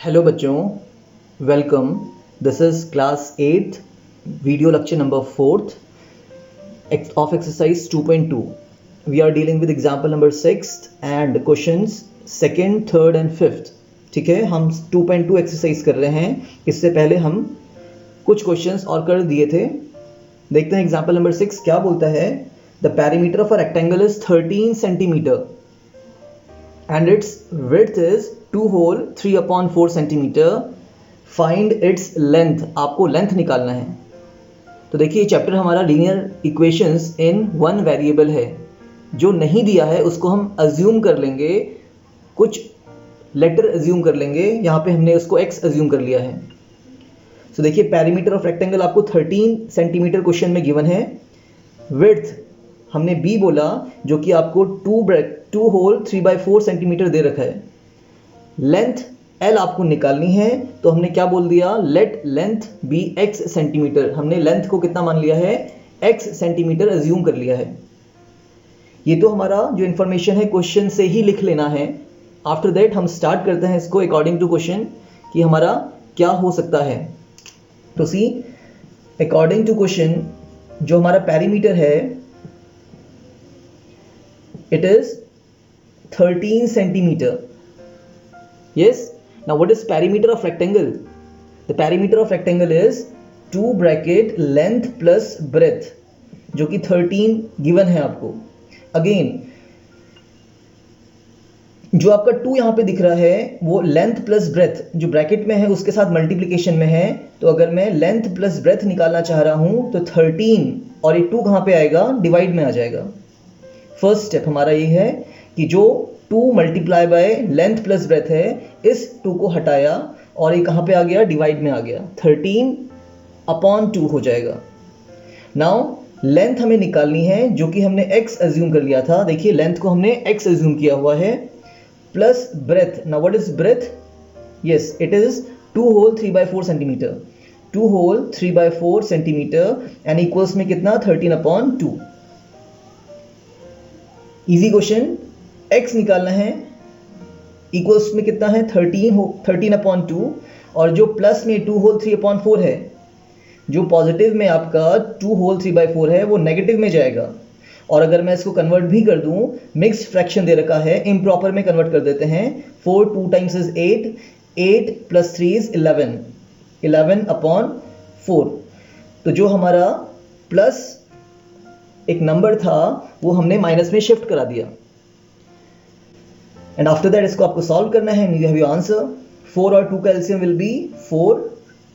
Hello बच्चों, welcome. This is class 8 video lecture number 4th of exercise 2.2. We are dealing with example number 6 and questions 2nd, 3rd and 5th. ठीक है, हम 2.2 exercise कर रहे हैं। इससे पहले हम कुछ क्वेश्चंस और कर दिए थे। देखते हैं एग्जाम्पल नंबर 6 क्या बोलता है। The perimeter of a rectangle is 13 centimetre and its width is 2 whole 3/4 centimeter. Find its length. आपको लेंथ निकालना है। तो देखिए चैप्टर हमारा linear equations in one variable है। जो नहीं दिया है उसको हम अज्यूम कर लेंगे, कुछ लेटर अज्यूम कर लेंगे। यहाँ पे हमने उसको x अज्यूम कर लिया है। तो देखिए पैरीमीटर ऑफ रेक्टेंगल आपको 13 सेंटीमीटर क्वेश्चन में गिवन है। विड्थ हमने b बोला, जो कि आपको 2 होल 3/4 सेंटीमीटर दे रखा है। लेंथ l आपको निकालनी है, तो हमने क्या बोल दिया, let length be x centimetre. हमने लेंथ को कितना मान लिया है, x सेंटीमीटर अज्यूम कर लिया है। ये तो हमारा जो इन्फॉर्मेशन है क्वेश्चन से ही लिख लेना है। आफ्टर दैट हम स्टार्ट करते हैं इसको अकॉर्डिंग टू क्वेश्चन कि हमारा क्या हो सकता है। तो सी अकॉर्डिंग टू क्वेश्चन जो हमारा पैरीमीटर है it is 13 centimeter. Yes, now what is perimeter of rectangle? The perimeter of rectangle is 2 bracket length plus breadth, जो कि 13 given है आपको। अगेन जो आपका 2 यहाँ पे दिख रहा है वो लेंथ प्लस ब्रेथ जो ब्रैकेट में है उसके साथ मल्टीप्लिकेशन में है। तो अगर मैं लेंथ प्लस ब्रेथ निकालना चाह रहा हूं तो 13 और ये 2 कहाँ पे आएगा, डिवाइड में आ जाएगा। फर्स्ट स्टेप हमारा ये है कि जो 2 multiply by length plus breath है, इस 2 को हटाया और ये कहाँ पे आ गया, डिवाइड में आ गया। 13/2 हो जाएगा। नाउ लेंथ हमें निकालनी है, जो कि हमने x अज्यूम कर लिया था। देखिए लेंथ को हमने x अज्यूम किया हुआ है, plus breadth. Now what is breadth? Yes, it is 2 whole 3/4 centimetre. 2 whole 3/4 centimetre and equals में कितना, 13/2। Easy question. x निकालना है, इक्वल्स में कितना है, 13/2। और जो प्लस में 2 होल 3/4 है, जो पॉजिटिव में आपका 2 होल 3/4 है, वो नेगेटिव में जाएगा। और अगर मैं इसको कन्वर्ट भी कर दूं, मिक्स्ड फ्रैक्शन दे रखा है, इम्प्रॉपर में कन्वर्ट कर देते हैं। 4 2 टाइम्स इज 8, 8 प्लस 3 इज 11, 11/4। तो जो हमारा प्लस एक नंबर था वो हमने माइनस में शिफ्ट करा दिया। एंड आफ्टर दैट इसको आपको सॉल्व करना है। You have your answer. 4 और 2 का LCM will be 4।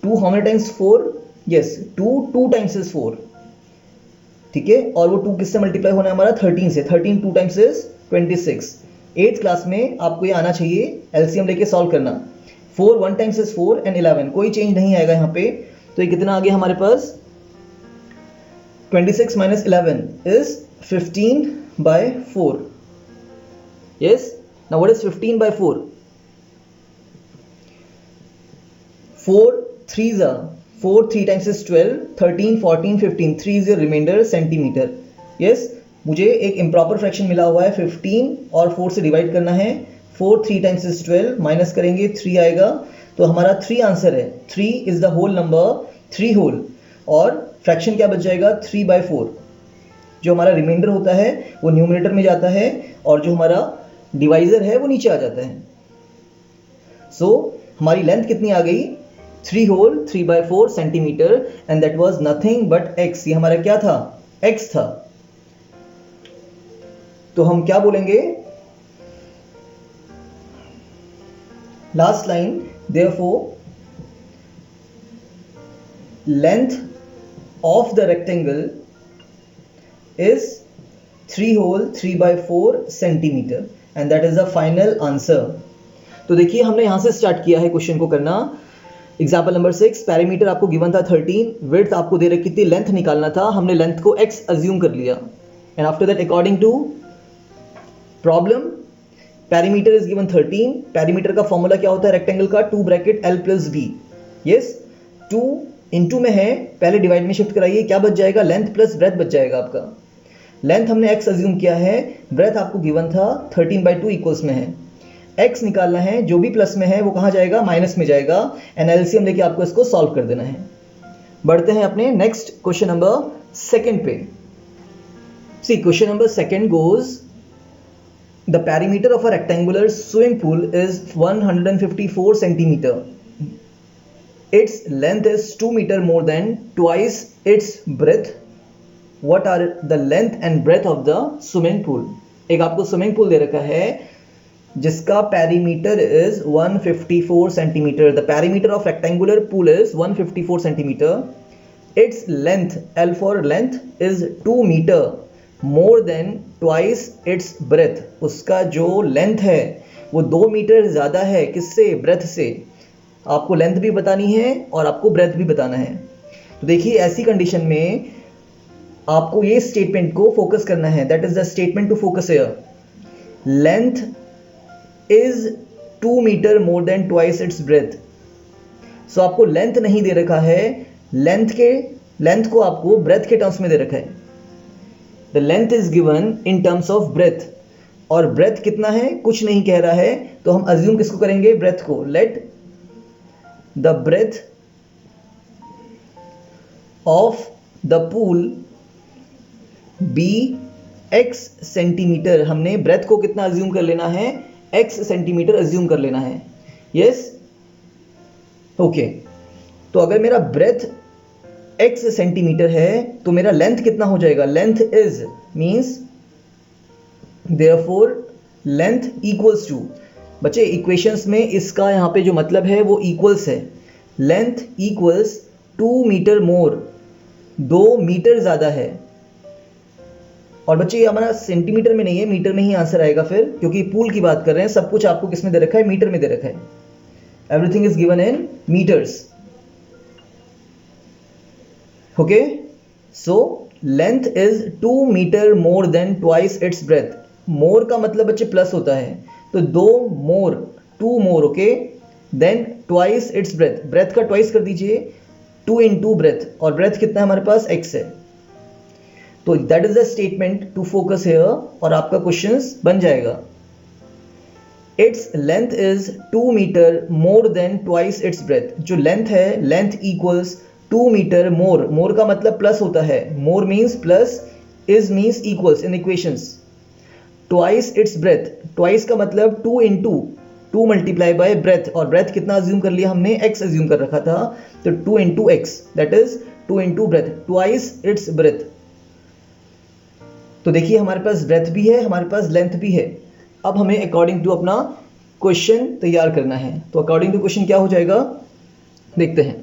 2 how many times 4? Yes, 2 times is 4। ठीक है, और वो 2 किससे मल्टीप्लाई होना है हमारा, 13 से। 13 2 टाइम्स इज 26। 8th क्लास में आपको ये आना चाहिए एलसीएम लेके सॉल्व करना। 4 1 टाइम्स इज 4 एंड 11, कोई चेंज नहीं आएगा यहाँ पे। तो ये कितना आ गया हमारे पास, 26 minus 11 is 15/4. Yes, now what is 15/4? 4 3s are 4, 3 times is 12, 13 14 15, 3 is your remainder centimeter. Yes, मुझे एक इम्प्रॉपर फ्रैक्शन मिला हुआ है, 15 और 4 से डिवाइड करना है। 4 3 टाइम्स इज 12, माइनस करेंगे 3 आएगा। तो हमारा 3 आंसर है। 3 is the whole number, 3 whole, और फ्रैक्शन क्या बच जाएगा, 3/4। जो हमारा रिमाइंडर होता है वो न्यूमरेटर में जाता है और जो हमारा डिवाइजर है वो नीचे आ जाता है। सो हमारी लेंथ कितनी आ गई, 3 whole 3/4 centimetre and that was nothing but x। ये हमारा क्या था, x था। तो हम क्या बोलेंगे, last line, therefore length of the rectangle is 3 whole 3/4 centimetre and that is the final answer. तो देखिए हमने यहां से स्टार्ट किया है क्वेश्चन को करना। एग्जाम्पल नंबर 6, पैरीमीटर आपको गिवन था 13, विड्थ आपको दे रखी थी, लेंथ निकालना था, हमने लेंथ को x अज्यूम कर लिया। And after that according to problem perimeter is given 13। Perimeter का फॉर्मूला क्या होता है रेक्टेंगल का, 2 bracket l plus b। Yes, 2 into में है, पहले डिवाइड में शिफ्ट कराइए, क्या बच जाएगा, लेंथ प्लस ब्रेथ बच जाएगा आपका। लेंथ हमने x अज्यूम किया है, ब्रेथ आपको गिवन था 13/2 इक्वल्स में है। x निकालना है, जो भी प्लस में है वो कहाँ जाएगा, माइनस में जाएगा, एंड एलसीएम लेके आपको इसको सॉल्व कर देना है। बढ़ते हैं अपने नेक्स्ट क्वेश्चन नंबर सेकंड पे। See question number second goes the perimeter of a rectangular swimming pool is 154 centimeter. Its length is 2 meter more than twice its breadth. What are the length and breadth of the swimming pool? एक आपको swimming pool दे रखा है जिसका perimeter is 154 centimetre. The perimeter of rectangular pool is 154 centimetre. Its length, L for length, is 2 metre more than twice its breadth. उसका जो length है वो 2 metre ज़्यादा है, किससे, ब्रेथ से. आपको लेंथ भी बतानी है और आपको ब्रेथ भी बताना है. तो देखिए ऐसी कंडीशन में आपको ये स्टेटमेंट को फोकस करना है. That is the statement to focus here. Length is 2 metre more than twice its breadth. So आपको लेंथ नहीं दे रखा है, लेंथ को आपको ब्रेथ के टर्म्स में दे रखा है. The length is given in terms of breadth, और ब्रेथ कितना है कुछ नहीं कह रहा है, तो हम अज्यूम किसको करेंगे, ब्रेथ को. Let the breadth of the pool be x centimetre. हमने ब्रेथ को कितना अज्यूम कर लेना है, x सेंटीमीटर अज्यूम कर लेना है. Yes, okay. तो अगर मेरा ब्रेथ x सेंटीमीटर है तो मेरा लेंथ कितना हो जाएगा, length is means therefore length equals to. बच्चे इक्वेशंस में इसका यहाँ पे जो मतलब है वो इक्वल्स है. Length equals 2 metre more, 2 metre ज़्यादा है. और बच्चे ये हमारा सेंटीमीटर में नहीं है, मीटर में ही आंसर आएगा फिर, क्योंकि पूल की बात कर रहे हैं. सब कुछ आपको किस में दे रखा है, मीटर में दे रखा है. Everything is given in metres. Okay, so length is 2 metre more than twice its breadth. More का मतलब बच्चे प्लस होता है, तो 2 more, okay. Than twice its breadth, breadth का ट्वाइस कर दीजिए, 2 इंटू ब्रेथ, और ब्रेथ कितना है हमारे पास, x है. तो that is the statement to focus here, और आपका क्वेश्चन बन जाएगा. Its length is 2 metre more than twice its breadth. जो लेंथ है, length equals 2 metre more. More का मतलब प्लस होता है, more means plus, is means equals in equations. Twice its breadth, twice का मतलब 2 इंटू, 2 मल्टीप्लाई बाय ब्रेथ, और breadth कितना अज्यूम कर लिया हमने, x अज्यूम कर रखा था, तो 2 into x, that is 2 into breadth, twice its breath. तो देखिए हमारे पास ब्रेथ भी है, हमारे पास लेंथ भी है. अब हमें अकॉर्डिंग टू अपना क्वेश्चन तैयार करना है. तो अकॉर्डिंग टू क्वेश्चन क्या हो जाएगा, देखते हैं.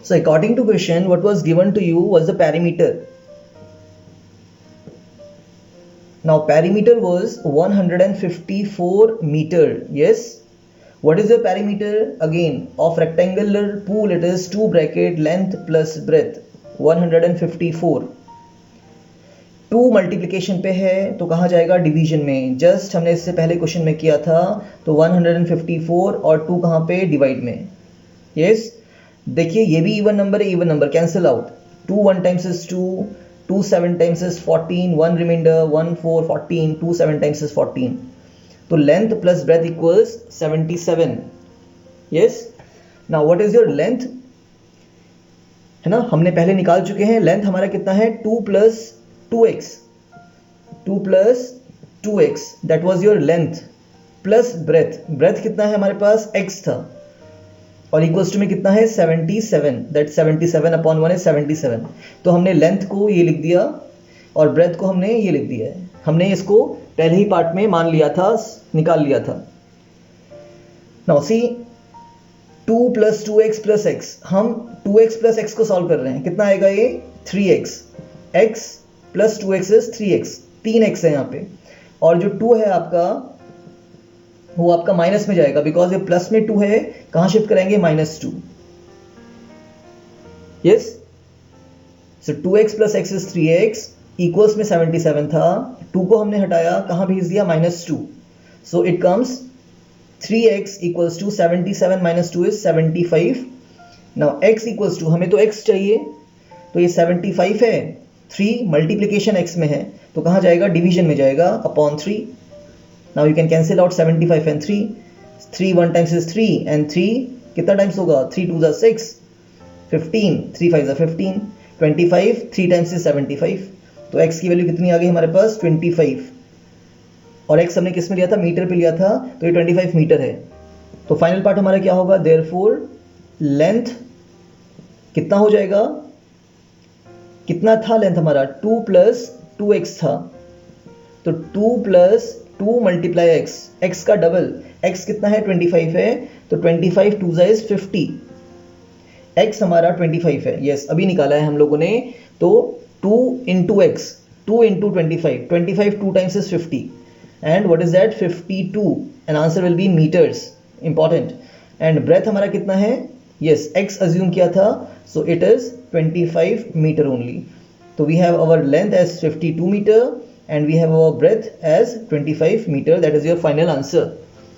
So according to question, what was given to you was the perimeter. Now perimeter was 154 meter. Yes. What is the perimeter? Again, of rectangular pool, it is 2 bracket length plus breadth 154. 2 multiplication पे है तो कहाँ जाएगा, division में. Just हमने इससे पहले question में किया था, तो 154 और 2 कहाँ पे, डिवाइड में. यस, देखिए ये भी इवन नंबर है, even number cancel out. 2 1 times is 2, 2 7 times is 14, 1 remainder, 1 4 14, 2 7 times is 14. तो length plus breadth equals 77. Yes, now what is your length, है ना, हमने पहले निकाल चुके हैं. लेंथ हमारा कितना है, 2 plus 2x, 2 plus 2x, that was your length, plus breadth, breadth कितना है हमारे पास, x था, और इक्वल्स टू में कितना है, 77, दैट 77 अपॉन 1 इज 77. तो हमने लेंथ को ये लिख दिया और ब्रेथ को हमने ये लिख दिया है. हमने इसको पहले ही पार्ट में मान लिया था, निकाल लिया था. Now see 2 plus 2x plus x, हम 2x प्लस x को सॉल्व कर रहे हैं. कितना आएगा ये, 3x, x plus 2x is 3x, 3x है यहाँ पे, और जो 2 है आपका वो आपका माइनस में जाएगा, बिकॉज ये प्लस में 2 है, कहां शिफ्ट कराएंगे, -2. Yes, so 2x plus x is 3x, equals में 77 था, 2 को हमने हटाया, कहां भेज दिया, -2. So it comes 3x equals to 77 minus 2 is 75. Now x equals to, हमें तो x चाहिए, तो ये 75 है, 3 मल्टीप्लीकेशन x में है, तो कहाँ जाएगा, डिवीजन में जाएगा, upon 3. Now you can cancel out 75 and 3. 3 1 times is 3 and 3 कितना टाइम्स होगा, 3 2 6, 15, 3 5 15, 25, 3 टाइम्स इज 75. तो x की वैल्यू कितनी आ गई हमारे पास, 25. और x हमने किस में लिया था, मीटर पे लिया था, तो ये 25 मीटर है. तो फाइनल पार्ट हमारा क्या होगा, देयरफॉर लेंथ कितना हो जाएगा, कितना था लेंथ हमारा, 2 + 2x था. तो 2 + 2 × x, x का डबल, x कितना है, 25 है, तो 25 2 * 50. x हमारा 25 है, यस अभी निकाला है हम लोगों ने. तो 2 × x, 2 × 25, 25 2 times is 50, and what is that, 52, and answer will be metres, important. And breadth हमारा कितना है, यस x अज्यूम किया था, so it is 25 metre only. तो we have our length as 52 metre and we have our breadth as 25 metre. That is your final answer.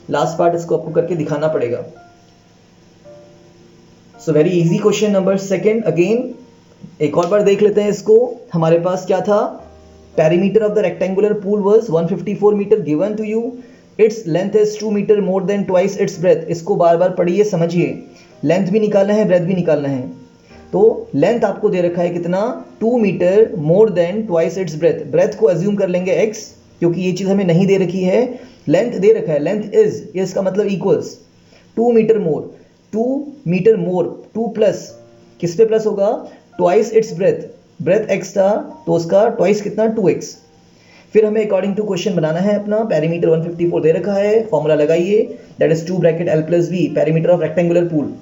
Last part इसको आपको करके दिखाना पड़ेगा. So very easy question number second. Again एक और बार देख लेते हैं इसको. हमारे पास क्या था, perimeter of the rectangular pool was 154 metre given to you. Its length is 2 metre more than twice its breadth. इसको बार बार पढ़िए, समझिए. लेंथ भी निकालना है, ब्रेथ भी निकालना है. तो लेंथ आपको दे रखा है कितना, 2 metre more than twice its breadth. Breadth को अज्यूम कर लेंगे x, क्योंकि ये चीज हमें नहीं दे रखी है. लेंथ दे रखा है, लेंथ इज, ये इसका मतलब equals 2 metre more, 2 metre more, 2 plus, किस पे प्लस होगा, twice its breadth. Breadth x था, तो उसका ट्वाइस कितना, 2x. फिर हमें अकॉर्डिंग टू क्वेश्चन बनाना है अपना. पेरीमीटर 154 दे रखा है, फॉर्मूला लगाइए, that is 2 bracket l + v, perimeter of rectangular pool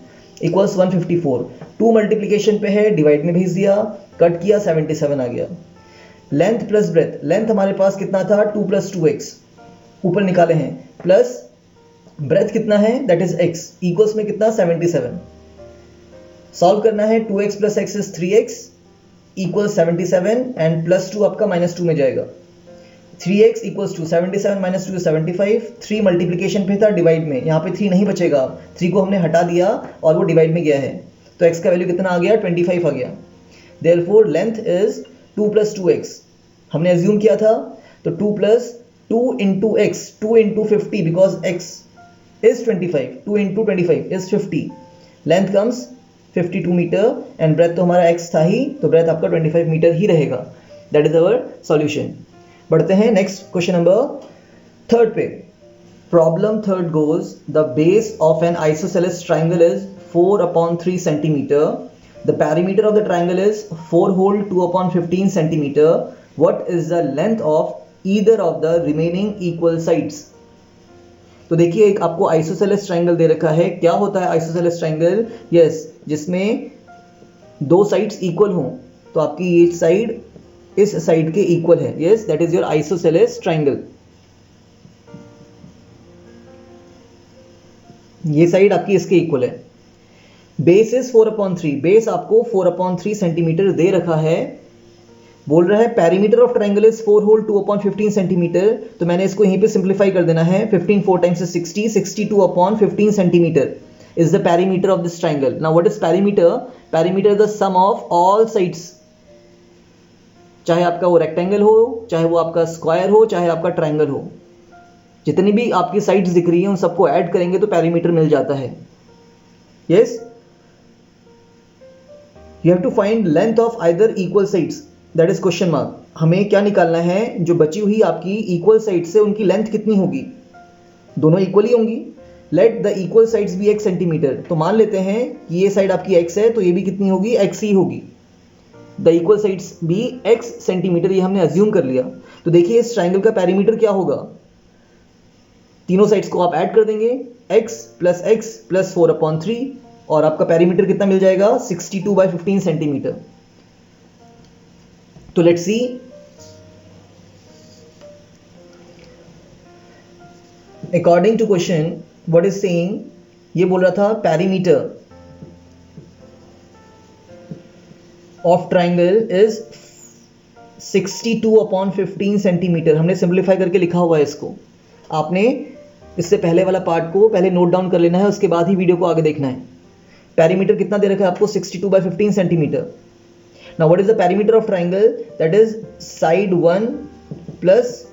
equals 154. 2 multiplication पे है, डिवाइड में भेज दिया, कट किया, 77 आ गया. लेंथ प्लस ब्रेथ, लेंथ हमारे पास कितना था, 2 + 2x, ऊपर निकाले हैं, प्लस ब्रेथ कितना है, दैट इज x, इक्वल्स में कितना, 77. सॉल्व करना है, 2x + x is 3x equal 77 and +2 आपका -2 में जाएगा. 3x equals to 77 - 2 75. 3 मल्टीप्लीकेशन पे था, डिवाइड में, यहाँ पे 3 नहीं बचेगा, 3 को हमने हटा दिया और वो डिवाइड में गया है. तो x का वैल्यू कितना आ गया, 25 आ गया. Therefore length is 2 + 2x. हमने अज्यूम किया था, तो 2 + 2 × x, 2 × 50, because x is 25, 2 × 25 is 50. Length comes 52 metre and breadth तो हमारा x था ही, तो ब्रेथ आपका 25 मीटर ही रहेगा. That is our solution. बढ़ते हैं नेक्स्ट क्वेश्चन नंबर थर्ड पे. Problem third goes, the base of an isosceles triangle is 4/3 centimetre. The perimeter of the triangle is 4 whole 2/15 centimetre. What is the length of either of the remaining equal sides. तो देखिए, एक आपको isosceles triangle दे रखा है. क्या होता है isosceles triangle, yes जिसमें दो साइड्स इक्वल हों. तो आपकी ये साइड इस साइड के इक्वल है, yes that is your isosceles triangle. ये साइड आपकी इसके इक्वल है. बेस इज 4/3, बेस आपको 4/3 सेंटीमीटर दे रखा है. बोल रहा है perimeter of triangle is 4 whole 2/15 centimetre. तो मैंने इसको यहीं पे सिंप्लीफाई कर देना है. 15 4 times 60, 62/15 centimetre is the perimeter of this triangle. Now what is perimeter, perimeter is the sum of all sides. चाहे आपका वो रेक्टेंगल हो, चाहे वो आपका स्क्वायर हो, चाहे आपका ट्राइंगल हो, जितनी भी आपकी साइड्स दिख रही हैं उन सबको ऐड करेंगे तो पेरीमीटर मिल जाता है. Yes, you have to find length of either equal sides, that is question mark. हमें क्या निकालना है, जो बची हुई आपकी इक्वल साइड से उनकी लेंथ कितनी होगी. दोनों इक्वल ही होंगी. Let the equal sides be x centimetre. तो मान लेते हैं कि ये साइड आपकी x है, तो ये भी कितनी होगी, x ही होगी. The equal sides be x centimetre, ये हमने अज्यूम कर लिया. तो देखिए इस ट्राइंगल का पेरीमीटर क्या होगा, तीनों साइड्स को आप ऐड कर देंगे, x + 4/3, और आपका पेरीमीटर कितना मिल जाएगा, 62/15 सेंटीमीटर. तो let's see. According to question what is saying, ये बोल रहा था perimeter of triangle is 62/15 centimetre. हमने सिंप्लीफाई करके लिखा हुआ है इसको. आपने इससे पहले वाला पार्ट को पहले नोट डाउन कर लेना है, उसके बाद ही वीडियो को आगे देखना है. पेरीमीटर कितना दे रखा है आपको, 62/15 centimetre. Now what is the perimeter of triangle, that is side 1 plus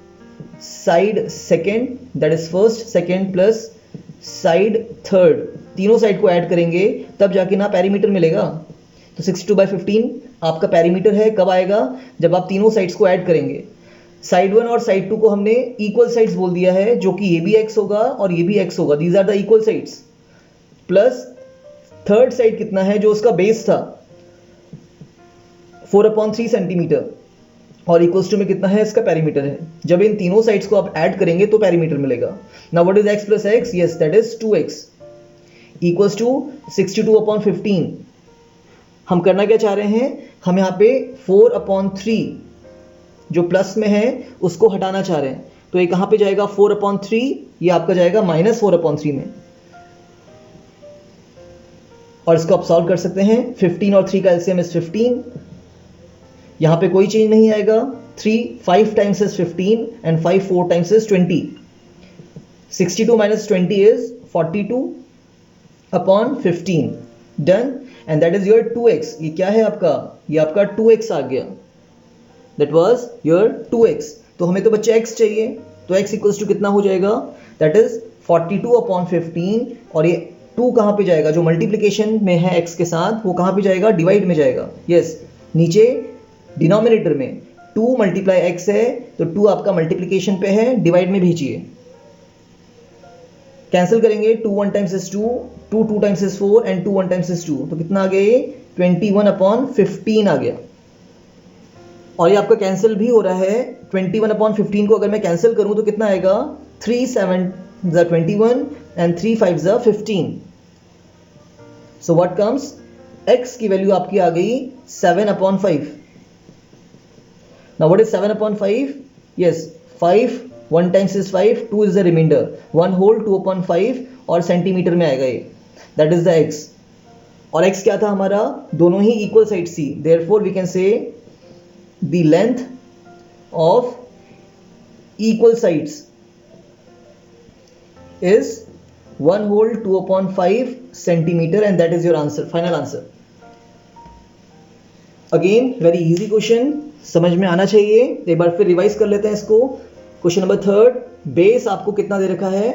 side second, that is first second plus side third, तीनों साइड को ऐड करेंगे तब जाके ना पेरीमीटर मिलेगा। तो 62/15 आपका पेरीमीटर है, कब आएगा? जब आप तीनों साइड्स को ऐड करेंगे। साइड 1 और साइड 2 को हमने इक्वल साइड्स बोल दिया है, जो कि ये भी x होगा और ये भी x होगा, these are the equal sides. Plus third side कितना है, जो उसका बेस था 4/3 सेंटीमीटर, और इक्वल्स टू में कितना है, इसका पेरीमीटर है। जब इन तीनों साइड्स को आप ऐड करेंगे तो पेरीमीटर मिलेगा। Now what is x plus x? Yes, that is 2x equals to 62/15। हम करना क्या चाह रहे हैं, हम यहाँ पे 4/3 जो प्लस में है उसको हटाना चाह रहे हैं। तो ये कहाँ पे जाएगा 4/3, ये आपका जाएगा -4/3 में, और इसको आप सॉल्व कर सकते हैं। 15 और 3 का एलसीएम इज 15, यहाँ पे कोई चेंज नहीं आएगा। 3 5 times is 15 and 5 4 times is 20। 62 - 20 is 42/15। Done, and that is your 2x। ये क्या है आपका? ये आपका 2x आ गया, दैट वाज योर 2x। तो हमें तो बच्चे x चाहिए, तो x इक्वल्स टू कितना हो जाएगा? दैट इज 42/15, और ये 2 कहाँ पे जाएगा? जो मल्टीप्लिकेशन में है x के साथ, वो कहाँ पे जाएगा? डिवाइड में जाएगा। यस, नीचे डिनोमिनेटर में 2 × x है, तो 2 आपका मल्टीप्लिकेशन पे है, डिवाइड में भेजिए। कैंसिल करेंगे, 2 1 times is 2, 2 2 times is 4 and 2 1 times is 2, तो कितना आ गया? ये 21/15 आ गया। और ये आपका कैंसिल भी हो रहा है। 21/15 को अगर मैं कैंसिल करूं तो कितना आएगा? 3 7 = 21 and 3 5 = 15। So what comes? x की वैल्यू आपकी आ गई 7/5। Now what is 7/5? Yes, 5 1 times is 5, 2 is the remainder, 1 whole 2/5, और सेंटीमीटर में आएगा ये, दैट इज द x। और x क्या था हमारा? दोनों ही इक्वल साइड थी, therefore we can say the length of equal sides is 1 whole 2/5 centimeter, and that is your answer, final answer. Again very easy question, समझ में आना चाहिए। एक बार फिर रिवाइज कर लेते हैं इसको। क्वेश्चन नंबर 3, बेस आपको कितना दे रखा है?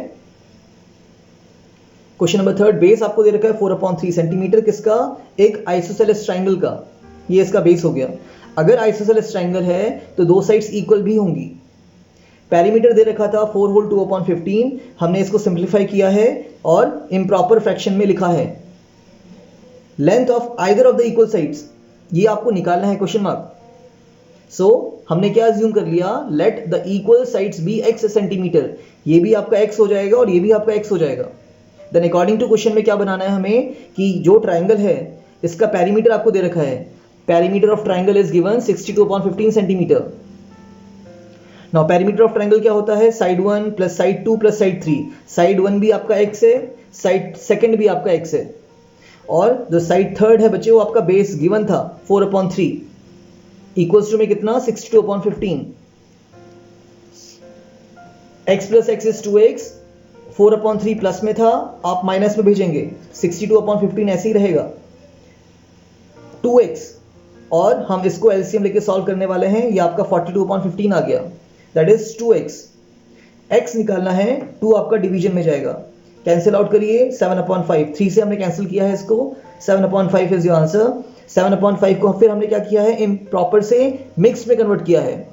क्वेश्चन नंबर 3, बेस आपको दे रखा है 4/3 सेंटीमीटर, किसका? एक आइसोसेलेस ट्राइंगल का। ये इसका बेस हो गया। अगर आइसोसेलेस ट्राइंगल है तो दो साइड्स इक्वल भी होंगी। पेरीमीटर दे रखा था 4 होल 2/15, हमने इसको सिंप्लीफाई किया है और इम्प्रॉपर फ्रैक्शन में लिखा है। Length of either of the equal sides, ये आपको निकालना है, क्वेश्चन मार्क। सो हमने क्या अज्यूम कर लिया? Let the equal sides be x centimetre. ये भी आपका x हो जाएगा और ये भी आपका x हो जाएगा। देन अकॉर्डिंग टू क्वेश्चन में क्या बनाना है हमें कि जो ट्राइंगल है इसका पेरीमीटर आपको दे रखा है। Perimeter of triangle is given 62/15 centimetre. Now perimeter of triangle क्या होता है? Side 1 plus side 2 plus side 3। Side 1 भी आपका x है, साइड सेकंड भी आपका x है, और जो साइड थर्ड है बच्चे वो आपका बेस गिवन था 4/3 इक्वल्स टू में कितना? 62/15। x plus x is 2x, 4/3 plus में था, आप माइनस में भेजेंगे, 62/15 ऐसे ही रहेगा 2x, और हम इसको एलसीएम लेके सॉल्व करने वाले हैं। ये आपका 42/15 आ गया, दैट इज 2x। x निकालना है, 2 आपका डिवीजन में जाएगा, कैंसिल आउट करिए, 7/5, 3 से हमने कैंसिल किया है इसको, 7/5 इज योर आंसर। 7/5 को फिर हमने क्या किया है? इम्प्रॉपर से मिक्स में कन्वर्ट किया है।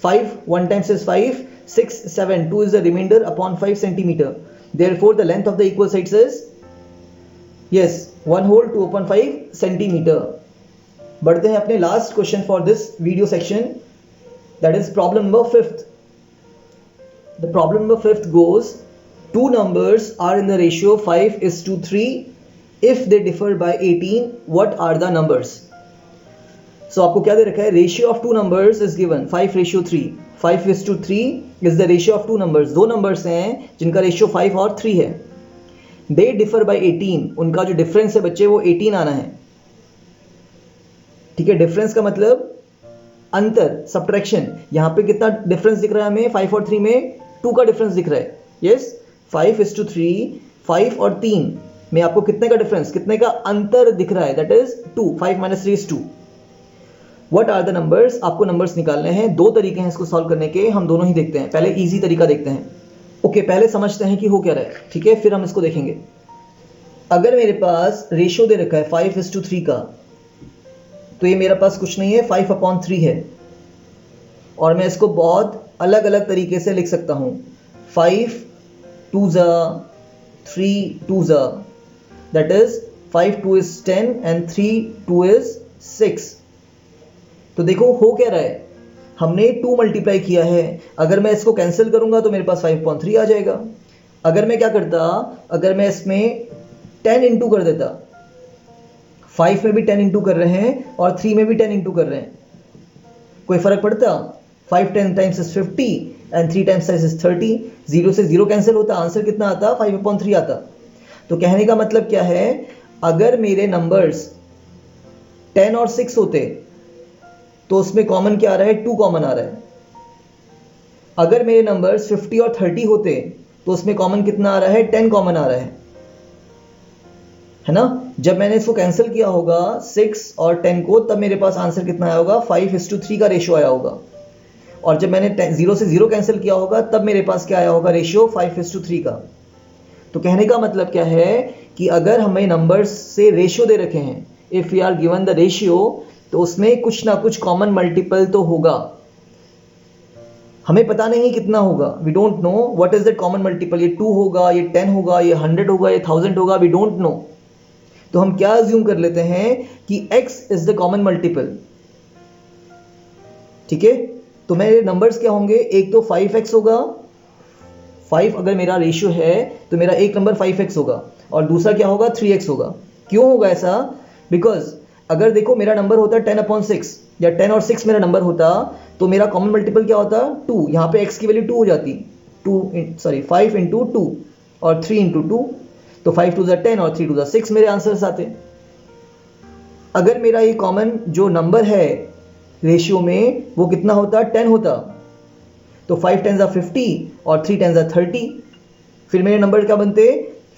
5 1 times is 5, 6 7, 2 is the remainder upon 5 centimeter. Therefore the length of the equal sides is, yes, 1 whole 2/5 centimeter. बढ़ते हैं अपने last question for this video section, that is problem number 5th. The problem number 5th goes, two numbers are in the ratio 5:3. If they differ by 18, what are the numbers? So आपको क्या दे रखा है? Ratio of two numbers is given 5:3. 5:3 is the ratio of two numbers. दो numbers हैं जिनका ratio 5 और 3 है। They differ by 18, उनका जो डिफरेंस है बच्चे वो 18 आना है। ठीक है, डिफरेंस का मतलब अंतर, सब्ट्रैक्शन। यहाँ पे कितना डिफरेंस दिख रहा है हमें? 5 और 3 में 2 का डिफरेंस दिख रहा है। यस, 5:3, 5 और 3 में आपको कितने का डिफरेंस, कितने का अंतर दिख रहा है? That is 2, 5 - 3 is 2. What are the numbers, आपको नंबर्स निकालने हैं। दो तरीके हैं इसको सॉल्व करने के, हम दोनों ही देखते हैं। पहले इजी तरीका देखते हैं। ओके, पहले समझते हैं कि हो क्या रहा है, ठीक है, फिर हम इसको देखेंगे। अगर मेरे पास रेशियो दे रखा है 5:3 का, तो ये मेरे पास कुछ नहीं है, 5/3 है। और मैं इसको बहुत अलग अलग तरीके से लिख सकता हूँ। 5 2s 3 2s, that is 5 2 is 10 and 3 2 is 6। तो देखो हो क्या रहा है, हमने 2 मल्टीप्लाई किया है। अगर मैं इसको कैंसिल करूंगा तो मेरे पास 5/3 आ जाएगा। अगर मैं क्या करता, अगर मैं इसमें 10 इंटू कर देता, 5 में भी 10 इंटू कर रहे हैं और 3 में भी 10 इंटू कर रहे हैं, कोई फर्क पड़ता? 5 10 times is 50 and 3 times is 30। 0 से 0 कैंसिल होता, आंसर कितना आता? 5/3 आता। तो कहने का मतलब क्या है, अगर मेरे नंबर्स 10 और 6 होते तो उसमें कॉमन क्या आ रहा है? 2 कॉमन आ रहा है। अगर मेरे नंबर्स 50 और 30 होते तो उसमें कॉमन कितना आ रहा है? 10 कॉमन आ रहा है ना। जब मैंने इसको कैंसिल किया होगा 6 और 10 को, तब मेरे पास आंसर कितना आया होगा? 5:3 का रेशियो आया होगा। और जब मैंने 0 से 0 कैंसिल किया होगा, तब मेरे पास क्या आया होगा? रेशियो 5:3 का। तो कहने का मतलब क्या है कि अगर हमें नंबर्स से रेशियो दे रखे हैं, if we are given the ratio, तो उसमें कुछ ना कुछ कॉमन मल्टीपल तो होगा। हमें पता नहीं कितना होगा, we don't know what is that common multiple. ये 2 होगा, ये 10 होगा, ये 100 होगा, ये 1000 होगा, वी डोंट नो। तो हम क्या अज्यूम कर लेते हैं कि x is the common multiple, ठीक है। तो मेरे नंबर्स क्या होंगे? एक तो 5x होगा, 5 अगर मेरा रेशियो है तो मेरा एक नंबर 5x होगा, और दूसरा क्या होगा? 3x होगा। क्यों होगा ऐसा? बिकॉज अगर देखो मेरा नंबर होता 10/6 या 10 और 6 मेरा नंबर होता, तो मेरा कॉमन मल्टीपल क्या होता? 2। यहाँ पे x की वैल्यू 2 हो जाती, 5 इंटू 2 और 3 इंटू 2, तो 5 2 10 और 3 2 6 मेरे आंसर्स आते। अगर मेरा ये कॉमन जो नंबर है रेशियो में वो कितना होता? 10 होता, तो 5 10 50 और 3 10 30, फिर मेरे नंबर क्या बनते?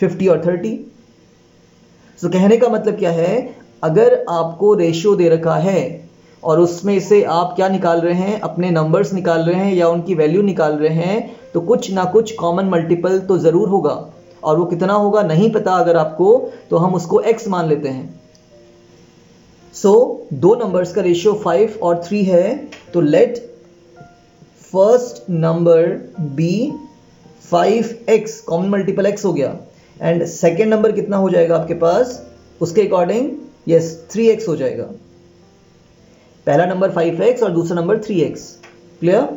50 और 30। तो कहने का मतलब क्या है, अगर आपको रेशियो दे रखा है और उसमें से आप क्या निकाल रहे हैं? अपने नंबर्स निकाल रहे हैं या उनकी वैल्यू निकाल रहे हैं, तो कुछ ना कुछ कॉमन मल्टीपल तो ज़रूर होगा। और वो कितना होगा नहीं पता अगर आपको, तो हम उसको x मान लेते हैं। सो दो नंबर्स का रेशियो 5 और 3 है, तो let first number be 5x, common multiple x हो गया, एंड सेकेंड नंबर कितना हो जाएगा आपके पास? उसके अकॉर्डिंग यस 3x हो जाएगा। पहला नंबर 5x और दूसरा नंबर 3x। क्लियर?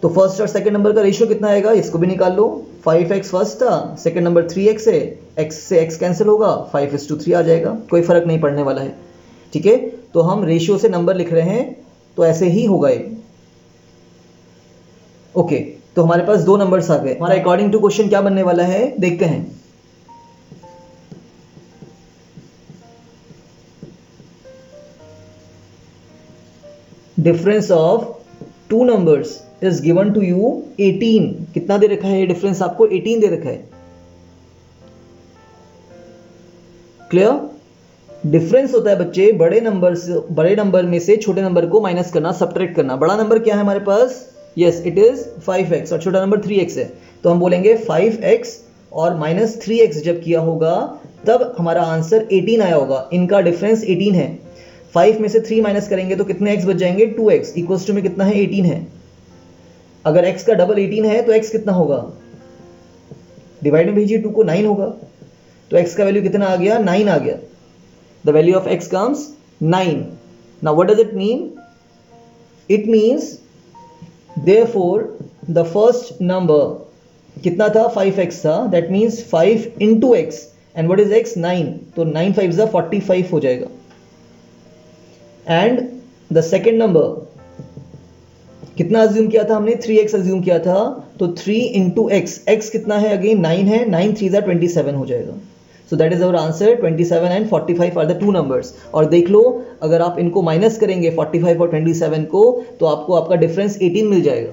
तो फर्स्ट और सेकंड नंबर का रेशियो कितना आएगा? इसको भी निकाल लो। 5x फर्स्ट था, सेकंड नंबर 3x है, x से x कैंसिल होगा, 5:3 आ जाएगा, कोई फर्क नहीं पड़ने वाला है, ठीक है। तो हम रेशियो से नंबर लिख रहे हैं, तो ऐसे ही होगा ये। ओके, तो हमारे पास दो नंबर्स आ गए। हमारा अकॉर्डिंग टू क्वेश्चन क्या बनने वाला है देखते हैं। Difference of two numbers is given to you 18। कितना दे रखा है ये डिफरेंस आपको? 18 दे रखा है। क्लियर? डिफरेंस होता है बच्चे बड़े नंबर में से छोटे नंबर को माइनस करना, सब्ट्रैक्ट करना। बड़ा नंबर क्या है हमारे पास? यस, इट इज 5x और छोटा नंबर 3x है। तो हम बोलेंगे 5x और -3x जब किया होगा तब हमारा आंसर 18 आया होगा। इनका डिफरेंस 18 है। 5 में से 3 माइनस करेंगे तो कितने x बच जाएंगे? 2x इक्वल्स टू में कितना है? 18 है। अगर x का डबल 18 है तो x कितना होगा? डिवाइड में भेजिए 2 को, 9 होगा। तो x का वैल्यू कितना आ गया? 9 आ गया। The value of x comes 9. Now what does it mean? It means therefore the first number कितना था? 5x था, that means 5 into x, and what is x? 9, तो 9 5 45 हो जाएगा। And the second number कितना अज्यूम किया था हमने? 3x अज्यूम किया था, तो 3 into x, x कितना है? अगेन 9 है, 9 3 27 हो जाएगा। So that is our answer। 27 and 45 are the two numbers। और देख लो अगर आप इनको माइनस करेंगे 45 और 27 को, तो आपको आपका डिफरेंस 18 मिल जाएगा।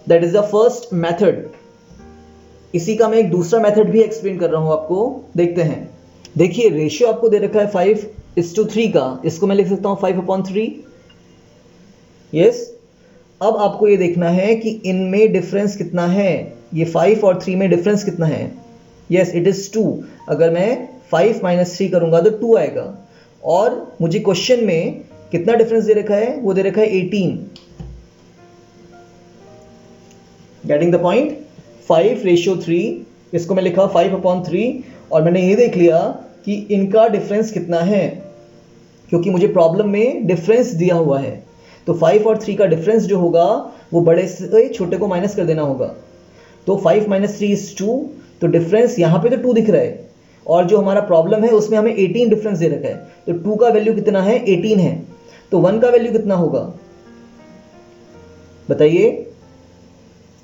That is the first method। इसी का मैं एक दूसरा मेथड भी एक्सप्लेन कर रहा हूं आपको, देखते हैं। देखिए रेशियो आपको दे रखा है 5 5:3 का, इसको मैं लिख सकता हूँ 5/3। यस। अब आपको ये देखना है कि इनमें डिफरेंस कितना है, ये 5 और 3 में डिफरेंस कितना है। Yes, it is 2। अगर मैं 5 - 3 करूँगा तो 2 आएगा। और मुझे क्वेश्चन में कितना डिफरेंस दे रखा है, वो दे रखा है 18। Getting the point. 5:3, इसको मैं लिखा 5/3 और मैंने ये देख लिया कि इनका डिफरेंस कितना है, क्योंकि मुझे प्रॉब्लम में डिफरेंस दिया हुआ है। तो 5 और 3 का डिफरेंस जो होगा वो बड़े से छोटे को माइनस कर देना होगा। तो 5 - 3 = 2, तो डिफरेंस यहाँ पे तो 2 दिख रहा है, और जो हमारा प्रॉब्लम है उसमें हमें 18 डिफरेंस दे रखा है। तो 2 का वैल्यू कितना है, 18 है। तो 1 का वैल्यू कितना होगा बताइए।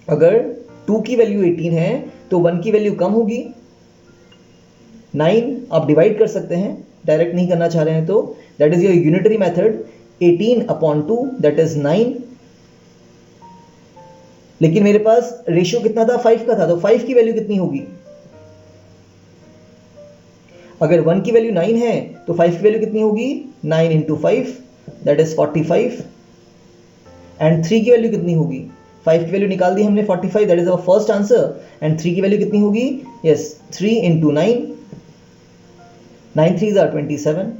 अगर 2 की वैल्यू 18 है तो 1 की वैल्यू कम होगी। 9 आप डिवाइड कर सकते हैं, डायरेक्ट नहीं करना चाह रहे हैं तो that is your unitary method. 18/2 that is 9। लेकिन मेरे पास रेशियो कितना था, 5 का था, तो 5 की वैल्यू कितनी होगी। अगर 1 की वैल्यू 9 है तो 5 की वैल्यू कितनी होगी, 9 × 5 दैट इज 45। एंड 3 की वैल्यू कितनी होगी, 5 की वैल्यू निकाल दी हमने 45, that is our first answer. And 3 की वैल्यू कितनी होगी, यस 3 × 9, 9 3s are 27।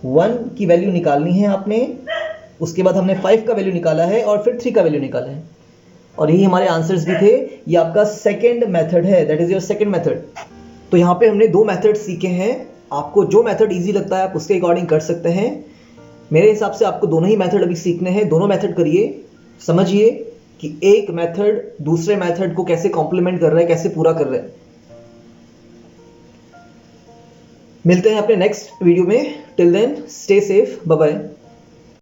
1 की वैल्यू निकालनी है आपने, उसके बाद हमने 5 का वैल्यू निकाला है और फिर 3 का वैल्यू निकाला है, और यही हमारे आंसर्स भी थे। ये आपका सेकंड मेथड है, that is your second method. तो यहाँ पे हमने 2 मेथड सीखे हैं। आपको जो मेथड इजी लगता है आप उसके अकॉर्डिंग कर सकते हैं। मेरे हिसाब से आपको दोनों ही मेथड अभी सीखने हैं। दोनों मेथड करिए, समझिए कि एक मेथड दूसरे मेथड को कैसे कॉम्प्लीमेंट कर रहा है, कैसे पूरा कर रहा है। मिलते हैं अपने नेक्स्ट वीडियो में। Till then stay safe, bye bye.